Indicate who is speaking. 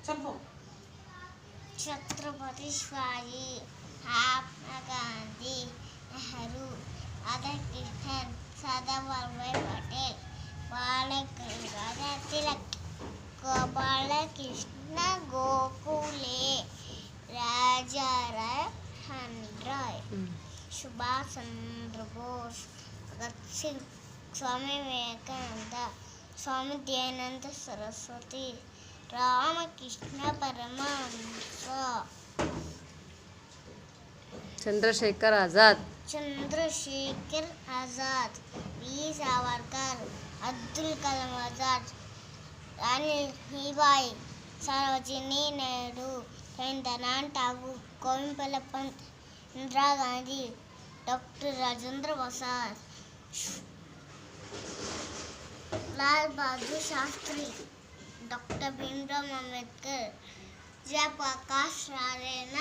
Speaker 1: చెప్పు.
Speaker 2: छत्रपति शिवाजी, महात्मा गांधी, नेहरू, राधा कृष्णन, सरदार वल्लभ भाई पटेल, बाल गंगाधर तिलक, गोपाल कृष्ण गोखले, राजा राय, सुभाष चंद्र बोस, भगत सिंह, स्वामी विवेकानंद, स्वामी दयानंद सरस्वती, रामकृष्ण परमहंस,
Speaker 3: चंद्रशेखर आझाद,
Speaker 2: चंद्रशेखर आझाद, वीर सावरकर, अब्दुल कलाम आझाद, रानी लक्ष्मीबाई, सरोजिनी नेहरू, रवींद्रनाथ ठाकुर, गोविंद पंत, इंदिरा गांधी, डॉक्टर राजेंद्र प्रसाद, लाल बहादुर शास्त्री, डॉक्टर भीमराव अम्बेडकर, जयप्रकाश नारायण,